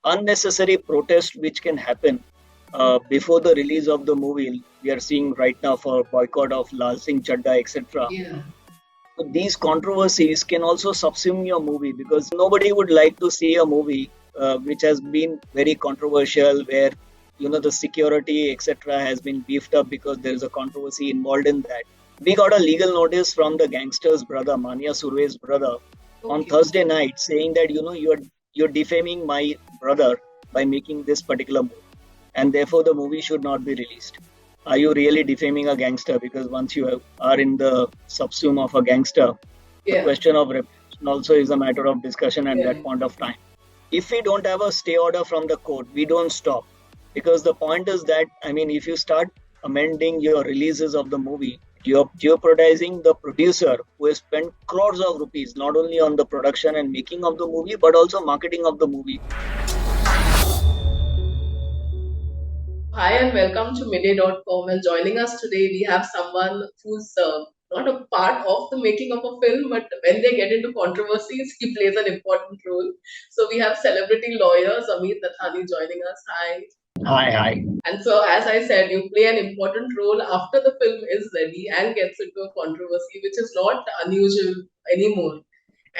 unnecessary protest which can happen before the release of the movie. We are seeing right now for boycott of Laal Singh Chaddha, etc. Yeah. So these controversies can also subsume your movie because nobody would like to see a movie which has been very controversial, where the security etc. has been beefed up because there is a controversy involved in that. We got a legal notice from the gangster's brother, Mania Surve's brother, on Okay. Thursday night saying that you're defaming my brother by making this particular movie, and therefore the movie should not be released. Are you really defaming a gangster? Because once you are in the subsume of a gangster, the Yeah. question of reputation also is a matter of discussion at Yeah. that point of time. If we don't have a stay order from the court, we don't stop. Because the point is that, I mean, if you start amending your releases of the movie, you're jeopardizing the producer who has spent crores of rupees not only on the production and making of the movie, but also marketing of the movie. Hi and welcome to midday.com. And joining us today, we have someone who's not a part of the making of a film, but when they get into controversies, he plays an important role. So we have celebrity lawyer Zameer Nathani joining us. Hi. Hi, hi. And so, as I said, you play an important role after the film is ready and gets into a controversy, which is not unusual anymore.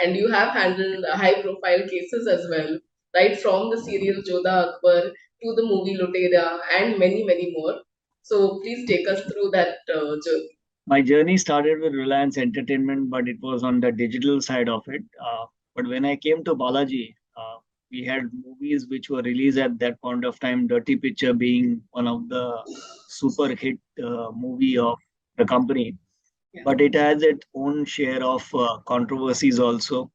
And you have handled high profile cases as well, right from the serial Jodha Akbar to the movie Lutera and many, many more. So, please take us through that journey. My journey started with Reliance Entertainment, but it was on the digital side of it. But when I came to Balaji, we had movies which were released at that point of time. Dirty Picture being one of the super hit movie of the company, Yeah. but it has its own share of controversies also,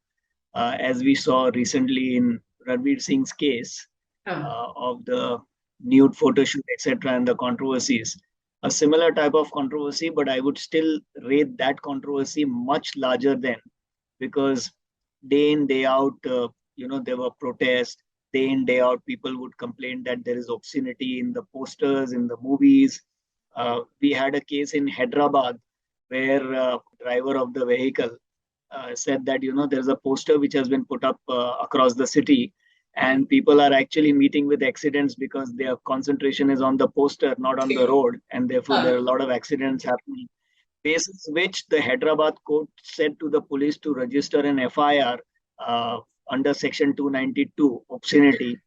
as we saw recently in Ranveer Singh's case of the nude photo shoot, etc., and the controversies. A similar type of controversy, but I would still rate that controversy much larger than, because day in, day out, there were protests. Day in, day out, people would complain that there is obscenity in the posters, in the movies. We had a case in Hyderabad where driver of the vehicle said that there's a poster which has been put up across the city, and people are actually meeting with accidents because their concentration is on the poster, not on the road, and therefore there are a lot of accidents happening. Basis which the Hyderabad court said to the police to register an FIR under Section 292 obscenity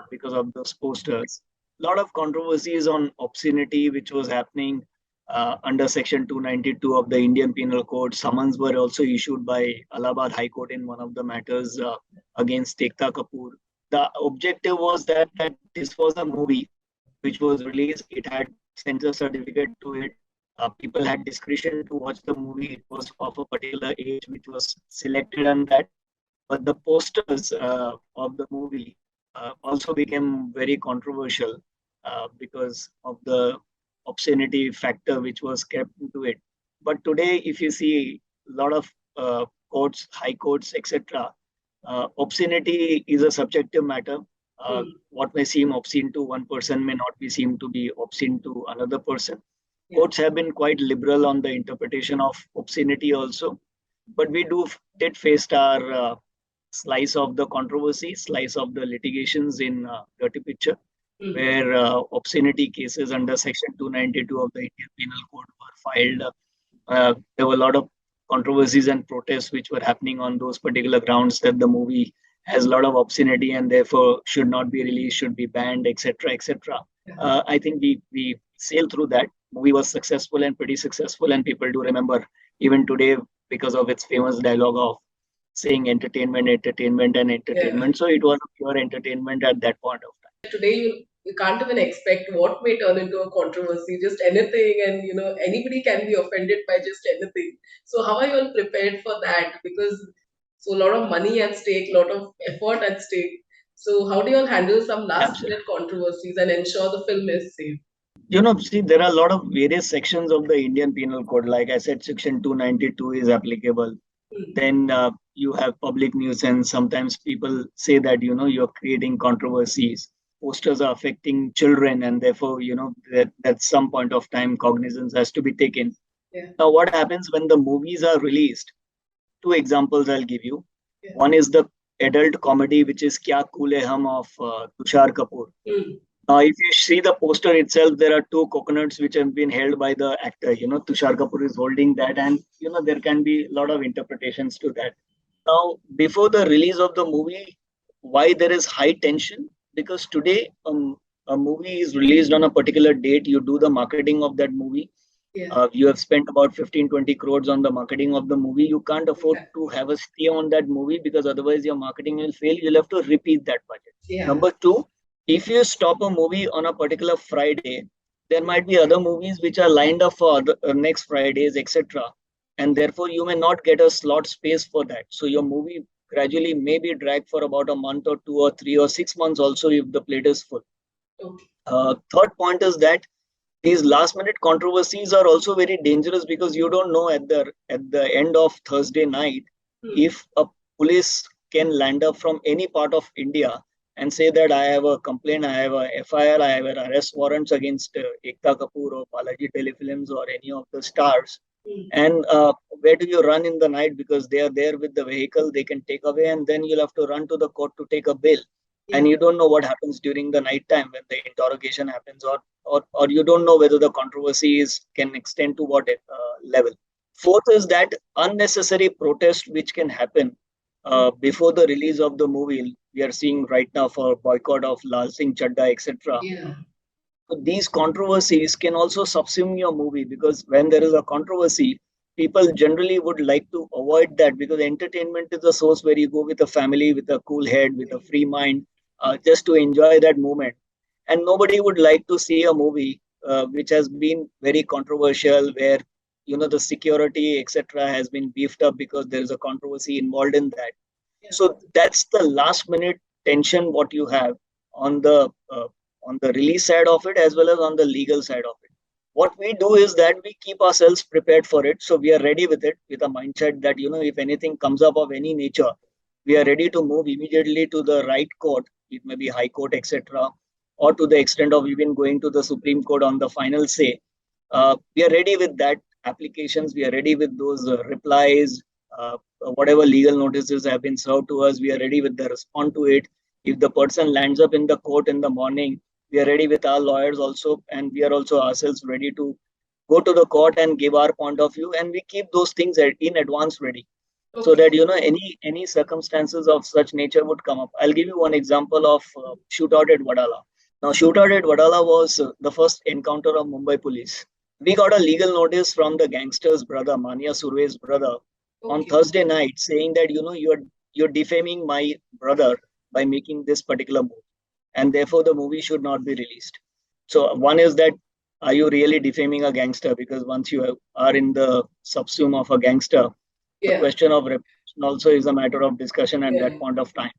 because of those posters. A lot of controversies on obscenity which was happening under Section 292 of the Indian Penal Code. Summons were also issued by Allahabad High Court in one of the matters against Ekta Kapoor. The objective was that this was a movie which was released. It had censor certificate to it. People had discretion to watch the movie. It was of a particular age which was selected on that. But the posters of the movie also became very controversial because of the obscenity factor which was kept into it. But today, if you see a lot of courts, high courts, etc., obscenity is a subjective matter. What may seem obscene to one person may not be seen to be obscene to another person. Courts have been quite liberal on the interpretation of obscenity also, but we did face our slice of the controversy, slice of the litigations in Dirty Picture, where obscenity cases under Section 292 of the Indian Penal Code were filed. There were a lot of controversies and protests which were happening on those particular grounds that the movie has a lot of obscenity and therefore should not be released, should be banned, etc., etc. I think we sailed through that. Movie was successful and pretty successful, and people do remember even today because of its famous dialogue of saying entertainment, entertainment, and entertainment. So it was pure entertainment at that point of time. Today, you can't even expect what may turn into a controversy, just anything, and anybody can be offended by just anything. So, how are you all prepared for that? Because so a lot of money at stake, a lot of effort at stake. So, how do you all handle some last Absolutely. minute controversies and ensure the film is safe? See, there are a lot of various sections of the Indian Penal Code. Like I said, Section 292 is applicable. Then you have public nuisance. Sometimes people say that, you're creating controversies. Posters are affecting children, and therefore, that at some point of time, cognizance has to be taken. Yeah. Now, what happens when the movies are released? Two examples I'll give you. Yeah. One is the adult comedy, which is Kya Cool Hai Hum of Tushar Kapoor. If you see the poster itself, there are two coconuts which have been held by the actor. Tushar Kapoor is holding that, and there can be a lot of interpretations to that. Now, before the release of the movie, why there is high tension? Because today, a movie is released on a particular date. You do the marketing of that movie. You have spent about 15, 20 crores on the marketing of the movie. You can't afford to have a stay on that movie because otherwise your marketing will fail. You'll have to repeat that budget. Number two, if you stop a movie on a particular Friday, there might be other movies which are lined up for next Fridays, etc. And therefore, you may not get a slot space for that. So your movie gradually may be dragged for about a month or 2 or 3 or 6 months also if the plate is full. Third point is that these last minute controversies are also very dangerous because you don't know at the end of Thursday night if a police can land up from any part of India and say that I have a complaint, I have a FIR, I have an arrest warrants against Ekta Kapoor or Balaji Telefilms or any of the stars. And where do you run in the night because they are there with the vehicle, they can take away, and then you'll have to run to the court to take a bail. And you don't know what happens during the night time when the interrogation happens, or you don't know whether the controversies can extend to what level. Fourth is that unnecessary protest which can happen before the release of the movie. We are seeing right now for boycott of Laal Singh Chaddha, etc. So these controversies can also subsume your movie because when there is a controversy, people generally would like to avoid that because entertainment is a source where you go with a family, with a cool head, with a free mind, just to enjoy that moment. And nobody would like to see a movie which has been very controversial, where the security, etc., has been beefed up because there is a controversy involved in that. So that's the last minute tension what you have on the release side of it as well as on the legal side of it. What we do is that we keep ourselves prepared for it, so we are ready with it with a mindset that if anything comes up of any nature, we are ready to move immediately to the right court. It may be high court, etc., or to the extent of even going to the Supreme Court on the final say. We are ready with that applications. We are ready with those replies. Whatever legal notices have been served to us, we are ready with the response to it. If the person lands up in the court in the morning, we are ready with our lawyers also, and we are also ourselves ready to go to the court and give our point of view, and we keep those things in advance ready, so that any circumstances of such nature would come up. I'll give you one example of Shootout at Wadala. Now, Shootout at Wadala was the first encounter of Mumbai police. We got a legal notice from the gangster's brother, Mania Surve's brother, on Thursday night, saying that you're defaming my brother by making this particular move, and therefore the movie should not be released. So one is that, are you really defaming a gangster? Because once you are in the subsume of a gangster, the question of reputation also is a matter of discussion at that point of time.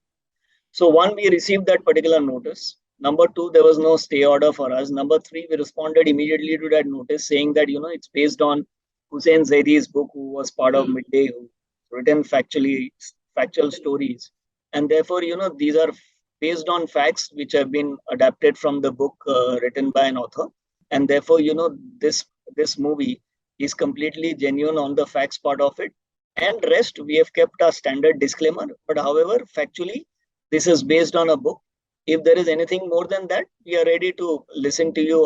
So one, we received that particular notice. Number two, there was no stay order for us. Number three, we responded immediately to that notice saying that, it's based on Hussein Zaidi's book, who was part of Midday, who written factual stories. And therefore, these are based on facts which have been adapted from the book written by an author. And therefore, this movie is completely genuine on the facts part of it. And rest, we have kept a standard disclaimer. But however, factually, this is based on a book. If there is anything more than that, we are ready to listen to you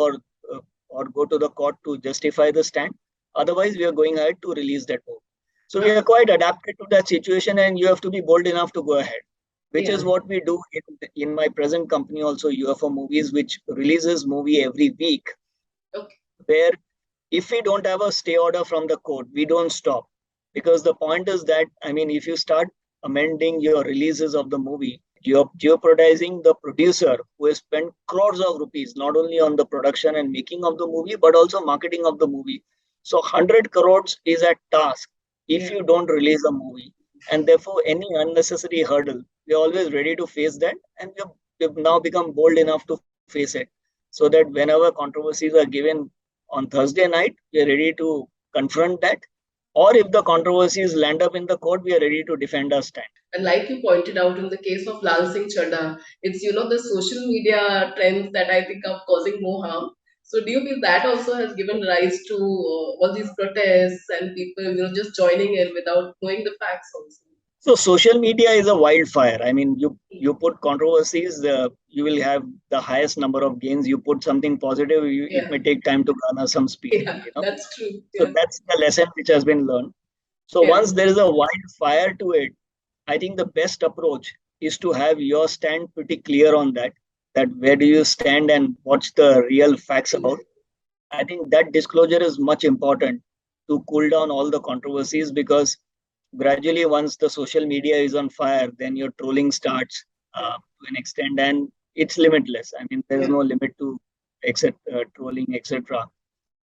or go to the court to justify the stand. Otherwise, we are going ahead to release that book. So we are quite adapted to that situation, and you have to be bold enough to go ahead, which is what we do in my present company also, UFO Movies, which releases movie every week. Where if we don't have a stay order from the court, we don't stop. Because the point is that, if you start amending your releases of the movie, you're jeopardizing the producer who has spent crores of rupees, not only on the production and making of the movie, but also marketing of the movie. So 100 crores is a task if you don't release a movie. And therefore, any unnecessary hurdle, we're always ready to face that. And we've now become bold enough to face it. So that whenever controversies are given on Thursday night, we're ready to confront that. Or if the controversies land up in the court, we are ready to defend our stand. And like you pointed out in the case of Lal Singh Chaddha, it's the social media trends that I think are causing more harm. So do you feel that also has given rise to all these protests and people just joining in without knowing the facts also? So social media is a wildfire. I mean, you put controversies, you will have the highest number of gains. You put something positive, it may take time to garner some speed. Yeah, that's true. So Yeah. that's the lesson which has been learned. So Yeah. once there is a wildfire to it, I think the best approach is to have your stand pretty clear on that. That where do you stand and what's the real facts about. I think that disclosure is much important to cool down all the controversies, because gradually once the social media is on fire, then your trolling starts to an extent, and it's limitless. I mean, there is no limit to except trolling, etc.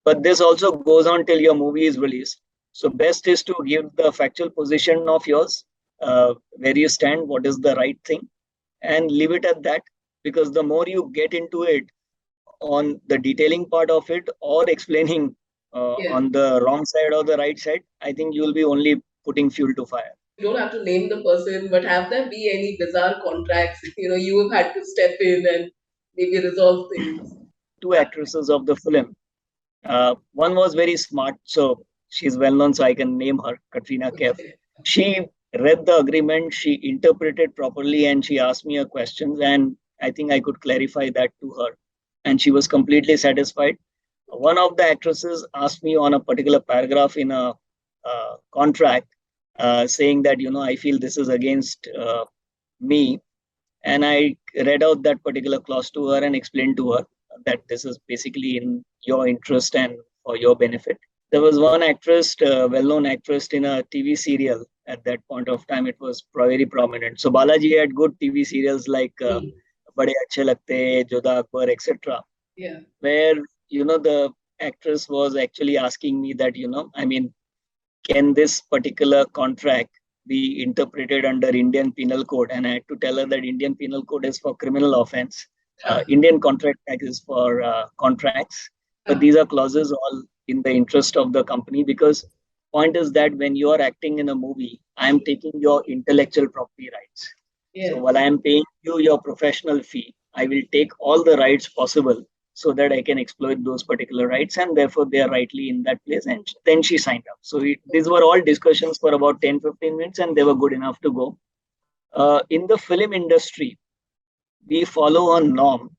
But this also goes on till your movie is released. So best is to give the factual position of yours, where you stand, what is the right thing, and leave it at that. Because the more you get into it on the detailing part of it, or explaining on the wrong side or the right side, I think you will be only putting fuel to fire. You don't have to name the person, but have there be any bizarre contracts? You have had to step in and maybe resolve things. Two actresses of the film. One was very smart, so she's well known, so I can name her, Katrina Kaif. She read the agreement, she interpreted properly, and she asked me a questions, and I think I could clarify that to her, and she was completely satisfied. One of the actresses asked me on a particular paragraph in a contract, saying that I feel this is against me, and I read out that particular clause to her and explained to her that this is basically in your interest and for your benefit. There was one actress, well-known actress in a TV serial at that point of time. It was very prominent. So Balaji had good TV serials like Bade Achhe Lagte, Jodha Akbar, etc. Yeah. Where the actress was actually asking me that I mean, can this particular contract be interpreted under Indian Penal Code? And I had to tell her that Indian Penal Code is for criminal offense. Indian Contract Act is for contracts. But these are clauses all in the interest of the company, because point is that when you are acting in a movie, I am taking your intellectual property rights. So while I am paying you your professional fee, I will take all the rights possible so that I can exploit those particular rights, and therefore they are rightly in that place. And then she signed up. So these were all discussions for about 10-15 minutes, and they were good enough to go. In the film industry, we follow a norm,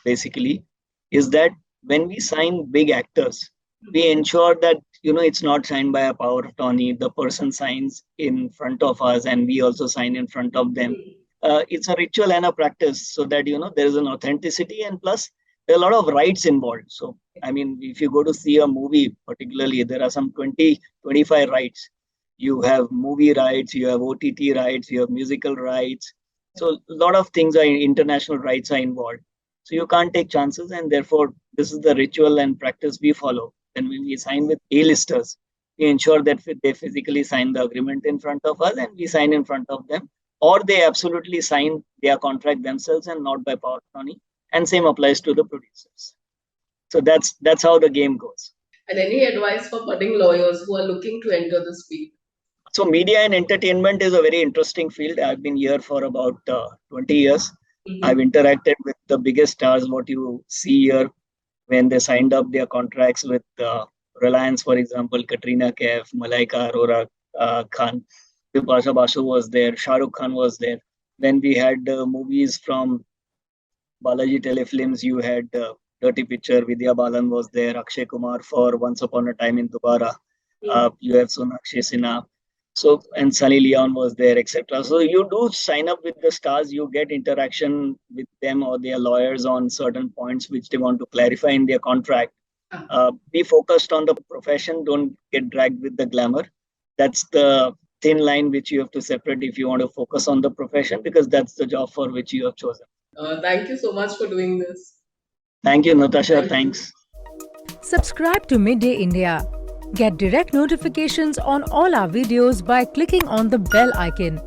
basically, is that when we sign big actors, we ensure that it's not signed by a power of attorney. The person signs in front of us, and we also sign in front of them. It's a ritual and a practice, so that there is an authenticity, and plus there are a lot of rights involved. So I mean, if you go to see a movie, particularly, there are some 20-25 rights. You have movie rights, you have OTT rights, you have musical rights. So a lot of things are international rights are involved. So you can't take chances, and therefore this is the ritual and practice we follow. And when we sign with A-listers, we ensure that they physically sign the agreement in front of us, and we sign in front of them, or they absolutely sign their contract themselves and not by power of attorney. And same applies to the producers. So that's how the game goes. And any advice for budding lawyers who are looking to enter this field? So media and entertainment is a very interesting field. I've been here for about 20 years. I've interacted with the biggest stars, what you see here, when they signed up their contracts with Reliance, for example, Katrina Kaif, Malaika Arora Khan, Bipasha Basu was there, Shah Rukh Khan was there. Then we had movies from Balaji Telefilms. You had Dirty Picture, Vidya Balan was there, Akshay Kumar for Once Upon a Time in Dubara. You have Sonakshi Sinha. So, and Sunny Leon was there, etc. So you do sign up with the stars, you get interaction with them or their lawyers on certain points which they want to clarify in their contract. Be focused on the profession, don't get dragged with the glamour. That's the thin line which you have to separate if you want to focus on the profession, because that's the job for which you have chosen. Thank you so much for doing this. Thank you, Natasha. Thanks. Subscribe to Midday India. Get direct notifications on all our videos by clicking on the bell icon.